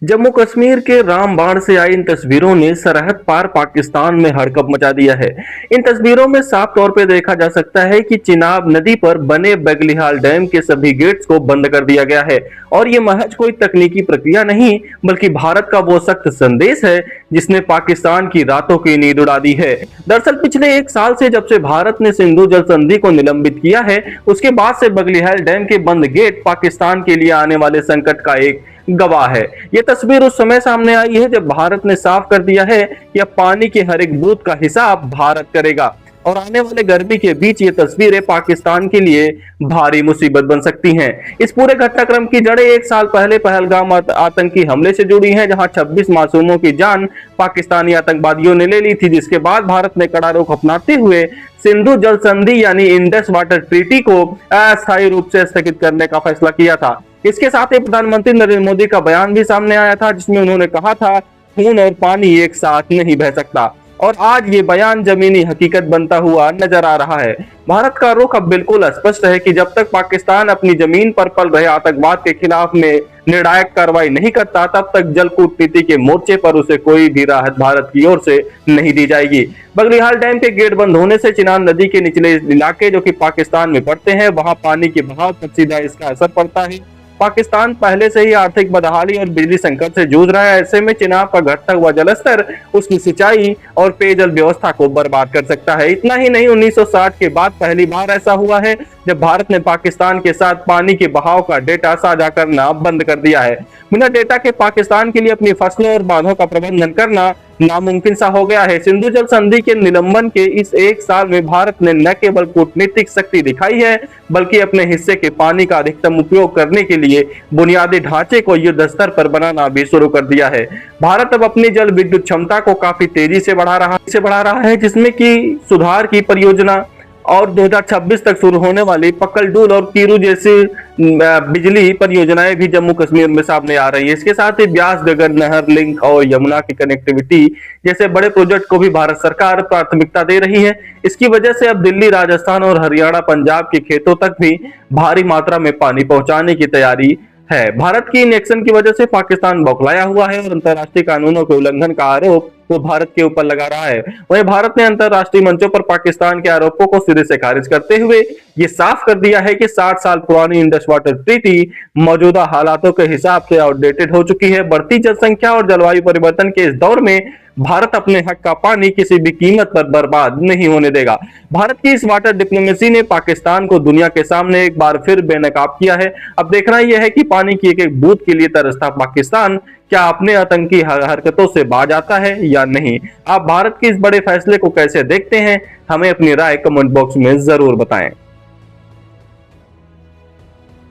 जम्मू कश्मीर के रामबाण से आई इन तस्वीरों ने सरहद पार पाकिस्तान में हड़कंप मचा दिया है। इन तस्वीरों में साफ तौर पर देखा जा सकता है कि चिनाब नदी पर बने बगलिहाल डैम के सभी गेट्स को बंद कर दिया गया है और ये महज कोई तकनीकी प्रक्रिया नहीं बल्कि भारत का वो सख्त संदेश है जिसने पाकिस्तान की रातों की नींद उड़ा दी है। दरअसल पिछले एक साल से जब से भारत ने सिंधु जल संधि को निलंबित किया है, उसके बाद से बगलिहाल डैम के बंद गेट पाकिस्तान के लिए आने वाले संकट का एक गवाह है। ये तस्वीर उस समय सामने आई है जब भारत ने साफ कर दिया है कि अब पानी के हर एक बूंद का हिसाब भारत करेगा और आने वाले गर्मी के बीच ये तस्वीरें पाकिस्तान के लिए भारी मुसीबत बन सकती हैं। इस पूरे घटनाक्रम की जड़ें एक साल पहले पहलगाम आतंकी हमले से जुड़ी हैं, जहां 26 मासूमों की जान पाकिस्तानी आतंकवादियों ने ले ली थी, जिसके बाद भारत ने कड़ा रुख अपनाते हुए सिंधु जल संधि यानी इंडस वाटर ट्रीटी को अस्थायी रूप से स्थगित करने का फैसला किया था। इसके साथ ही प्रधानमंत्री नरेंद्र मोदी का बयान भी सामने आया था, जिसमें उन्होंने कहा था खून और पानी एक साथ नहीं बह सकता, और आज ये बयान जमीनी हकीकत बनता हुआ नजर आ रहा है। भारत का रुख अब बिल्कुल स्पष्ट है कि जब तक पाकिस्तान अपनी जमीन पर पल रहे आतंकवाद के खिलाफ में निर्णायक कार्रवाई नहीं करता, तब तक जल कूटनीति के मोर्चे पर उसे कोई भी राहत भारत की ओर से नहीं दी जाएगी। बगलिहाल डैम के गेट बंद होने से चिनाब नदी के निचले इलाके जो कि पाकिस्तान में पड़ते हैं, वहां पानी के बहाव पर सीधा इसका असर पड़ता है। पाकिस्तान पहले से ही आर्थिक बदहाली और बिजली संकट से जूझ रहा है। ऐसे में चिनाब का घटता हुआ जलस्तर उसकी सिंचाई और पेयजल व्यवस्था को बर्बाद कर सकता है। इतना ही नहीं, 1960 के बाद पहली बार ऐसा हुआ है जब भारत ने पाकिस्तान के साथ पानी के बहाव का डेटा साझा करना बंद कर दिया है। बिना डेटा के पाकिस्तान के लिए अपनी फसलों और बांधों का प्रबंधन करना नामुमकिन सा हो गया है। सिंधु जल संधि के निलंबन के इस एक साल में भारत ने न केवल कूटनीतिक शक्ति दिखाई है बल्कि अपने हिस्से के पानी का अधिकतम उपयोग करने के लिए बुनियादी ढांचे को युद्ध स्तर पर बनाना भी शुरू कर दिया है। भारत अब अपनी जल विद्युत क्षमता को काफी तेजी से बढ़ा रहा है, जिसमें कि सुधार की परियोजना और 2026 तक शुरू होने वाली पकलडूल और कीरू जैसी बिजली परियोजनाएं भी जम्मू कश्मीर में सामने आ रही है। इसके साथ ही ब्यास गगन नहर लिंक और यमुना की कनेक्टिविटी जैसे बड़े प्रोजेक्ट को भी भारत सरकार प्राथमिकता दे रही है। इसकी वजह से अब दिल्ली, राजस्थान और हरियाणा, पंजाब के खेतों तक भी भारी मात्रा में पानी पहुंचाने की तैयारी है। भारत की इन एक्शन की वजह से पाकिस्तान बौखलाया हुआ है और अंतर्राष्ट्रीय कानूनों के उल्लंघन का आरोप वो भारत के ऊपर लगा रहा है। वहीं भारत ने अंतर्राष्ट्रीय मंचों पर पाकिस्तान के आरोपों को सिरे से खारिज करते हुए ये साफ कर दिया है कि 60 साल पुरानी इंडस वाटर ट्रीटी मौजूदा हालातों के हिसाब से आउटडेटेड हो चुकी है। बढ़ती जनसंख्या और जलवायु परिवर्तन के इस दौर में भारत अपने हक का पानी किसी भी कीमत पर बर्बाद नहीं होने देगा। भारत की इस वाटर डिप्लोमेसी ने पाकिस्तान को दुनिया के सामने एक बार फिर बेनकाब किया है। अब देखना यह है कि पानी की एक एक बूंद के लिए तरसता पाकिस्तान क्या अपने आतंकी हरकतों से बाज आता है या नहीं। आप भारत के इस बड़े फैसले को कैसे देखते हैं, हमें अपनी राय कमेंट बॉक्स में जरूर बताएं।